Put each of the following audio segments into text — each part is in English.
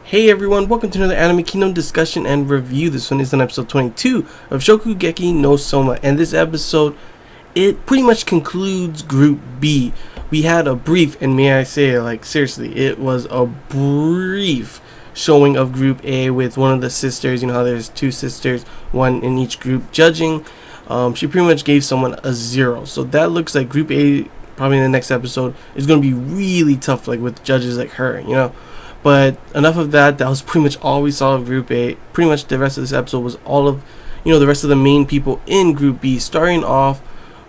Hey everyone, welcome to another Anime Kingdom discussion and review. This one is on episode 22 of Shokugeki no Souma, and this episode, it pretty much concludes Group B. We had a brief, and may I say, like seriously, it was a brief showing of Group A with one of the sisters. You know how there's two sisters, one in each group judging. She pretty much gave someone a 0, so that looks like Group A probably in the next episode is going to be really tough, like with judges like her, you know. But enough of that. That was pretty much all we saw of Group A. Pretty much the rest of this episode was all of, the rest of the main people in Group B. Starting off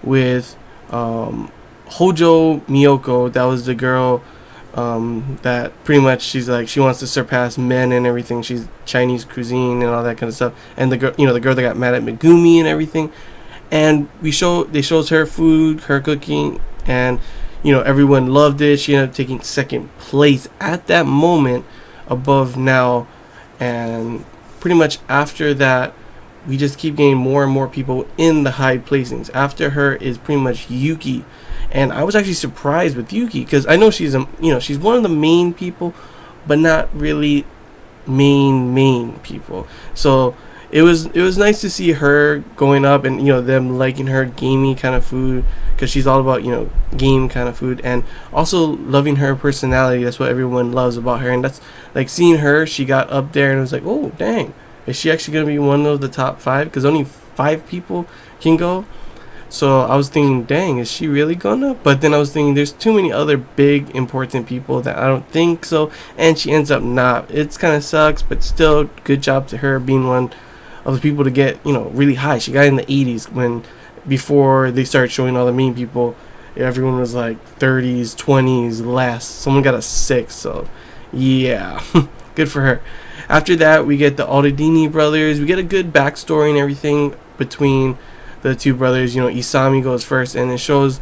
with Hojo Miyoko. That was the girl that pretty much she wants to surpass men and everything. She's Chinese cuisine and all that kind of stuff. And the girl, the girl that got mad at Megumi and everything. And they shows her food, her cooking, and everyone loved it. She ended up taking second place at that moment above Now. And pretty much after that, we just keep getting more and more people in the high placings. After her is pretty much Yuki. And I was actually surprised with Yuki because I know she's she's one of the main people, but not really main people. So it was nice to see her going up and them liking her gamey kind of food, because she's all about game kind of food, and also loving her personality. That's what everyone loves about her, and that's like seeing her. She got up there and it was like, oh dang, is she actually gonna be one of the top 5? Because only 5 people can go. So I was thinking, dang, is she really gonna? But then I was thinking, there's too many other big important people that I don't think so, and she ends up not. It's kind of sucks, but still, good job to her being one of the people to get really high. She got in the 80s when before they started showing all the mean people. Everyone was like 30s, 20s, last. Someone got a 6, so yeah, good for her. After that, we get the Aldini brothers. We get a good backstory and everything between the two brothers. Isami goes first, and it shows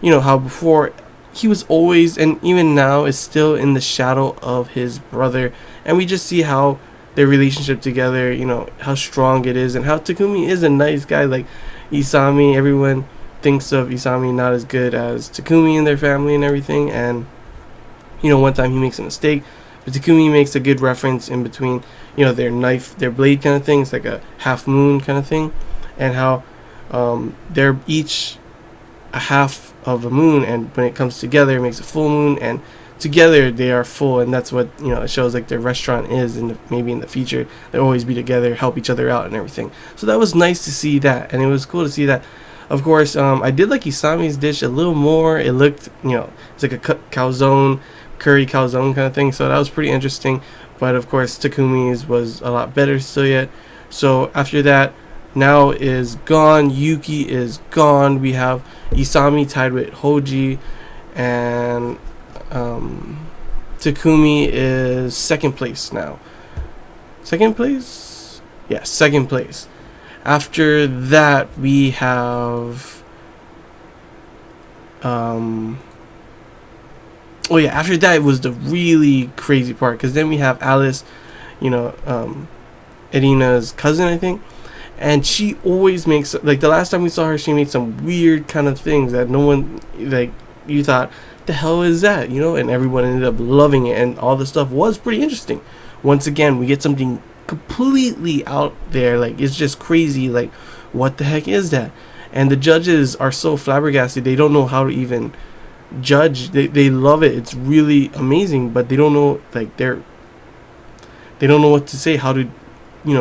how before he was always, and even now is still, in the shadow of his brother, and we just see how their relationship together, how strong it is, and how Takumi is a nice guy. Like Isami, everyone thinks of Isami not as good as Takumi and their family and everything, and one time he makes a mistake, but Takumi makes a good reference in between their blade kind of thing. It's like a half moon kind of thing, and how they're each a half of a moon, and when it comes together it makes a full moon, and together they are full. And that's what it shows, like their restaurant is, and maybe in the future they'll always be together, help each other out and everything. So that was nice to see that, and it was cool to see that. Of course, I did like Isami's dish a little more. It looked it's like a calzone, curry calzone kind of thing, so that was pretty interesting. But of course Takumi's was a lot better still yet. So after that, Now is gone, Yuki is gone. We have Isami tied with Hoji, and Takumi is second place now. Second place? Yeah, second place. After that, we have after that it was the really crazy part, because then we have Alice, Irina's cousin, I think. And she always makes, like the last time we saw her, she made some weird kind of things that no one, like, you thought, the hell is that, and everyone ended up loving it, and all the stuff was pretty interesting. Once again, we get something completely out there, like it's just crazy, like what the heck is that? And the judges are so flabbergasted, they don't know how to even judge. They love it, it's really amazing, but they don't know, like they don't know what to say, how to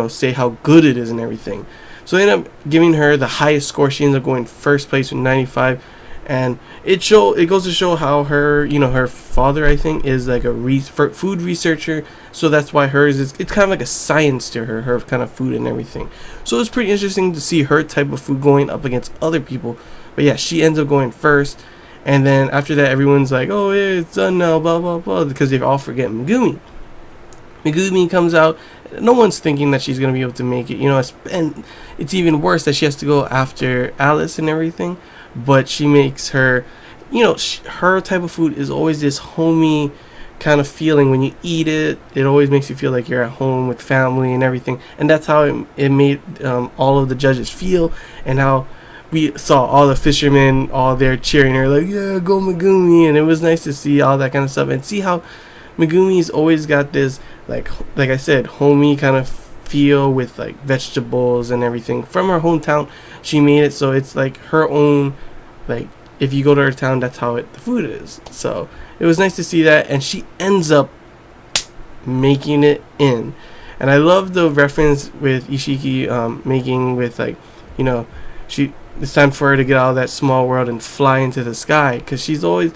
say how good it is and everything. So they end up giving her the highest score. She ends up going first place with 95, and it goes to show how her her father, I think, is like a food researcher, so that's why hers is, it's kind of like a science to her kind of food and everything. So it's pretty interesting to see her type of food going up against other people. But yeah, she ends up going first, and then after that everyone's like, oh yeah, it's done now, blah blah blah, because they all forget Megumi. Megumi comes out. No one's thinking that she's going to be able to make it, and it's even worse that she has to go after Alice and everything. But she makes her, her type of food is always this homey kind of feeling. When you eat it, it always makes you feel like you're at home with family and everything. And that's how it made all of the judges feel, and how we saw all the fishermen all there cheering her, like, yeah, go Megumi. And it was nice to see all that kind of stuff, and see how Megumi's always got this like I said, homey kind of feel with like vegetables and everything from her hometown. She made it so it's like her own, like if you go to her town, that's how the food is. So it was nice to see that, and she ends up making it in. And I love the reference with Ishiki making with like, you know, it's time for her to get out of that small world and fly into the sky, because she's always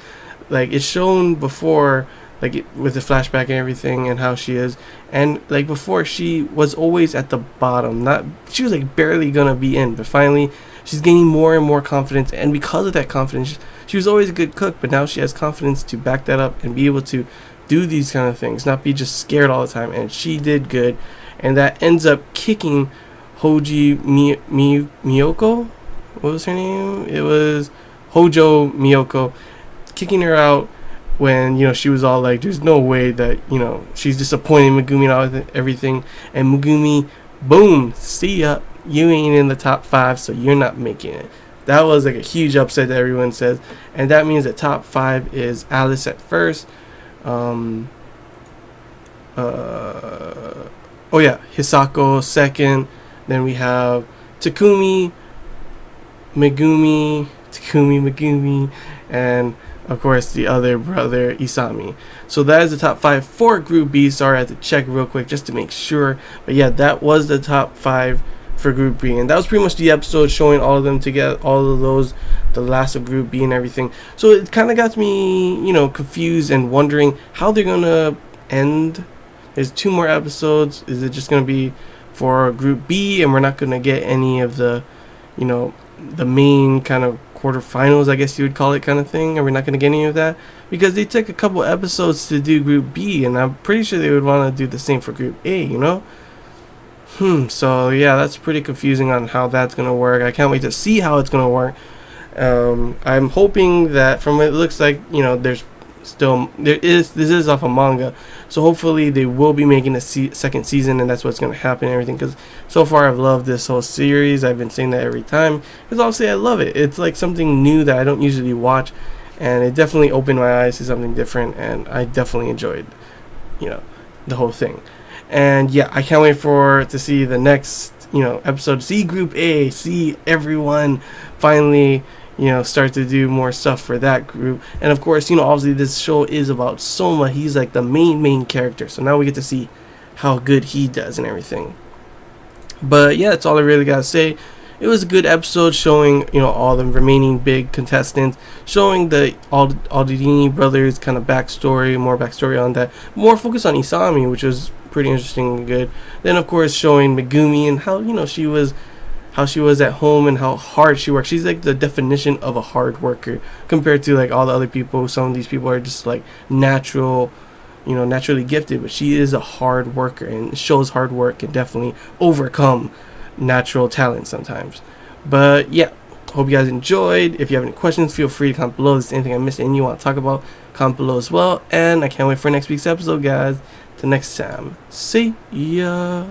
like, it's shown before, like with the flashback and everything, and how she is, and like before she was always at the bottom, not, she was like barely gonna be in, but finally she's gaining more and more confidence, and because of that confidence, she was always a good cook, but now she has confidence to back that up and be able to do these kind of things, not be just scared all the time. And she did good, and that ends up kicking Hoji Miyoko. What was her name? It was Hojo Miyoko, kicking her out when, you know, she was all like, there's no way that, you know, she's disappointing Megumi and all everything. And Megumi, boom, see ya, you ain't in the top 5, so you're not making it. That was like a huge upset that everyone says, and that means that top 5 is Alice at first. Hisako second. Then we have Takumi, Megumi, and of course the other brother Isami. So that is the top 5 for Group B. Sorry, I had to check real quick just to make sure. But yeah, that was the top 5 for Group B, and that was pretty much the episode showing all of them together, all of those, the last of Group B and everything. So it kind of got me, you know, confused and wondering how they're gonna end. There's 2 more episodes. Is it just gonna be for Group B, and we're not gonna get any of the, you know, the main kind of quarterfinals, I guess you would call it, kind of thing, and we're not gonna get any of that because they took a couple episodes to do Group B, and I'm pretty sure they would want to do the same for Group A, you know? So yeah, that's pretty confusing on how that's gonna work. I can't wait to see how it's gonna work. I'm hoping that from what it looks like, you know, this is off a manga, so hopefully they will be making a second season, and that's what's going to happen and everything, because so far I've loved this whole series. I've been saying that every time, because obviously I love it. It's like something new that I don't usually watch, and it definitely opened my eyes to something different, and I definitely enjoyed, you know, the whole thing. And yeah, I can't wait to see the next, you know, episode, see Group A, see everyone finally, you know, start to do more stuff for that group. And of course, you know, obviously this show is about Souma. He's like the main character, so now we get to see how good he does and everything. But yeah, that's all I really gotta say. It was a good episode showing, you know, all the remaining big contestants, showing the Aldini brothers kind of backstory, more backstory on that, more focus on Isami, which was pretty interesting and good. Then of course showing Megumi and how, you know, she was at home and how hard she works. She's like the definition of a hard worker compared to like all the other people. Some of these people are just like naturally gifted, but she is a hard worker and shows hard work and definitely overcome natural talent sometimes. But yeah, hope you guys enjoyed. If you have any questions, feel free to comment below. If there's anything I missed and you want to talk about, comment below as well. And I can't wait for next week's episode, guys. Till next time, see ya.